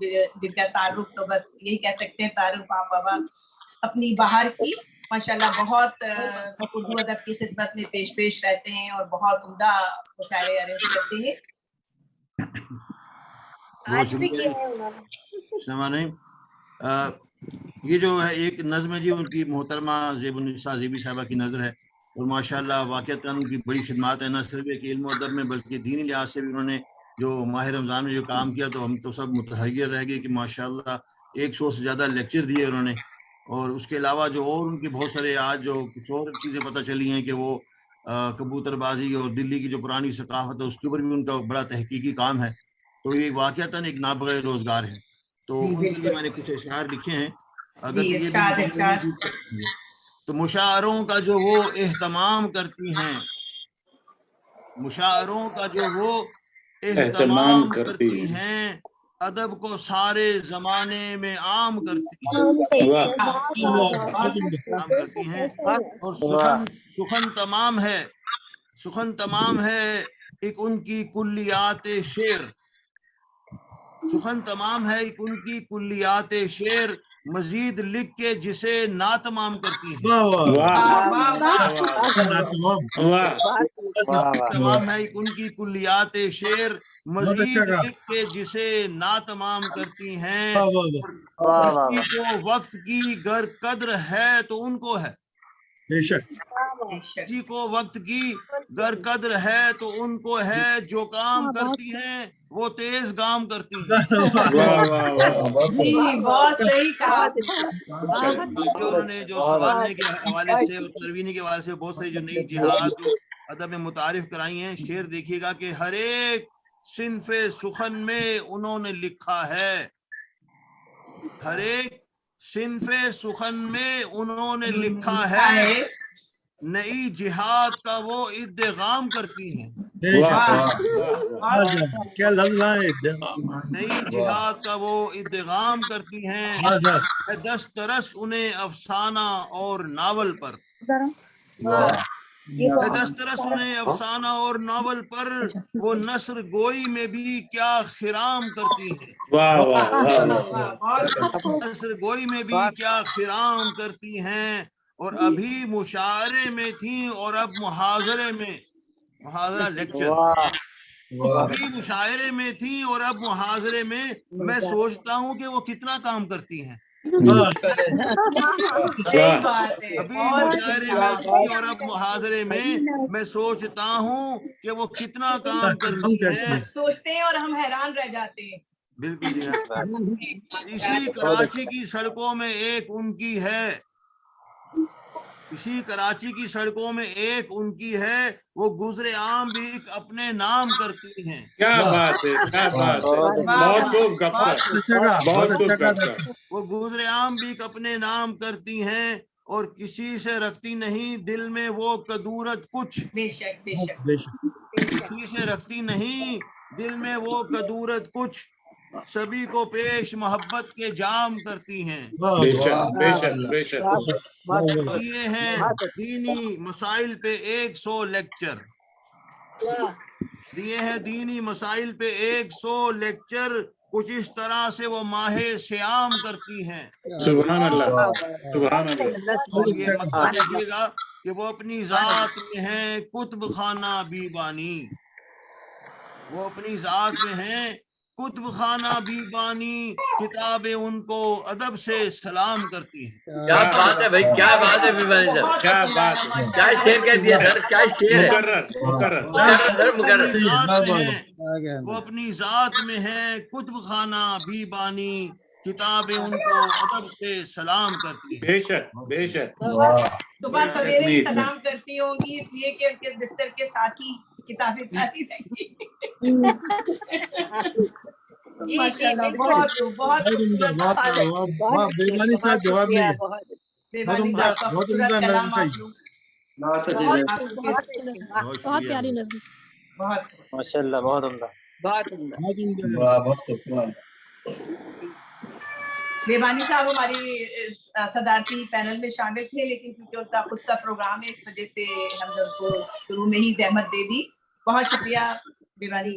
جن کا تعارف تو بس یہی کہہ سکتے ہیں تعارف آپ بابا اپنی باہر کی ماشاءاللہ بہت اردو ادب کی خدمت میں پیش رہتے ہیں اور بہت عمدہ مشاعرے ارینج کرتے ہیں. آج بھی کیا ہے انہوں نے. یہ جو ہے ایک نظم ہے جی ان کی محترمہ زیب النساء زیبی صاحبہ کی نظر ہے اور ماشاءاللہ واقعتاً ان کی بڑی خدمات ہیں نہ صرف ایک علم و ادب میں بلکہ دینی لحاظ سے بھی انہوں نے جو ماہ رمضان میں جو کام کیا تو ہم تو سب متحیر رہ گئے کہ ماشاءاللہ 100 سے زیادہ لیکچر دیے انہوں نے. اور اس کے علاوہ جو اور ان کے بہت سارے آج جو کچھ اور چیزیں پتہ چلی ہیں کہ وہ کبوتر بازی اور دلی کی جو پرانی ثقافت ہے اس کے اوپر بھی ان کا بڑا تحقیقی کام ہے. تو یہ واقعتاً ایک نابغہ روزگار ہے. تو ان کے لیے میں نے کچھ اشعار لکھے ہیں. اگر یہ تو مشاعروں کا جو وہ اہتمام کرتی ہیں مشاعروں کا جو وہ اہتمام کرتی ہیں ادب کو سارے زمانے میں عام کرتی ہیں اور سخن تمام ہے ایک ان کی کلیات شعر سخن تمام ہے ایک ان کی کلیات شعر مزید لکھ کے جسے ناتمام کرتی ہیں. تمام ہے ایک ان کی کلیات شعر مزید لکھ کے جسے ناتمام کرتی ہیں. کسی کو وقت کی گر قدر ہے تو ان کو ہے کسی کو وقت کی گر قدر ہے تو ان کو ہے جو کام کرتی ہیں وہ تیز گام کرتی ہیں. بہت صحیح کہا. انہوں نے جو سوالنے کے حوالے سے اور تروینی کے حوالے سے بہت ساری جو نئی جہاد جو ادب میں متعارف کرائی ہیں. شعر دیکھیے گا کہ ہر ایک صنف سخن میں انہوں نے لکھا ہے ہر ایک صنف سخن میں انہوں نے لکھا ہے نئی جہاد کا وہ ادغام کرتی ہیں. نئی جہاد کا وہ ادغام کرتی ہیں. دسترس انہیں افسانہ اور ناول پر دسترس انہیں افسانہ اور ناول پر وہ نثر گوئی میں بھی کیا خرام کرتی ہیں. نثر گوئی میں بھی کیا خرام کرتی ہیں اور ابھی مشاعرے میں تھیں اور اب محاضرے میں محاضرہ لیکچر ابھی مشاعرے میں تھیں اور اب محاضرے میں سوچتا ہوں کہ وہ کتنا کام کرتی ہیں. ابھی مشاعرے میں تھی اور اب محاضرے میں سوچتا ہوں کہ وہ کتنا کام کرتی ہیں. سوچتے ہیں اور ہم حیران رہ جاتے ہیں. بالکل جی. اسی کراچی کی سڑکوں میں ایک ان کی ہے اسی کراچی کی سڑکوں میں ایک ان کی ہے وہ گزرے عام بھی اپنے نام کرتی ہیں. کیا بات ہے کیا بات ہے بہت خوب گپ وہ گزرے عام بھی اپنے نام کرتی ہیں اور کسی سے رکھتی نہیں دل میں وہ کدورت کچھ. بے شک بے شک کسی سے رکھتی نہیں دل میں وہ کدورت کچھ سبھی کو پیش محبت کے جام کرتی ہیں. یہ ہیں دینی مسائل پہ 100 لیکچر دیے ہیں دینی مسائل پہ 100 لیکچر کچھ اس طرح سے وہ ماہ سیام کرتی ہیں. سبحان اللہ سبحان اللہ. یہ مطلب دیکھیے گا کہ وہ اپنی ذات میں ہیں کتب خانہ بیبانی وہ اپنی ذات میں ہیں کتب خانہ بیبانی کتابیں ان کو ادب سے سلام کرتی ہیں. کیا بات ہے بھائی کیا بات ہے بیبانی صاحب کیا بات ہے کیا شعر کہہ دیا سر کیا شعر ہے مقرر. وہ اپنی ذات میں ہیں کتب خانہ بیبانی کتابیں ان کو ادب سے سلام کرتی ہیں. بے شک بے شک. صبح سویرے سلام کرتی ہوں گی اس لیے کہ ان کے بستر کے ساتھ ہی کتابیں ساتھی رہیں گی. بہت بیمانی صاحب جواب نہیں ہے. بہت پیاری نظم ماشاء اللہ بہت عمدہ بیبانی صاحب ہماری صدارتی پینل میں شامل تھے لیکن کیونکہ ان کا خود کا پروگرام ہے اس وجہ سے ہم نے ان کو شروع میں ہی زحمت دے دی. بہت شکریہ بیبانی.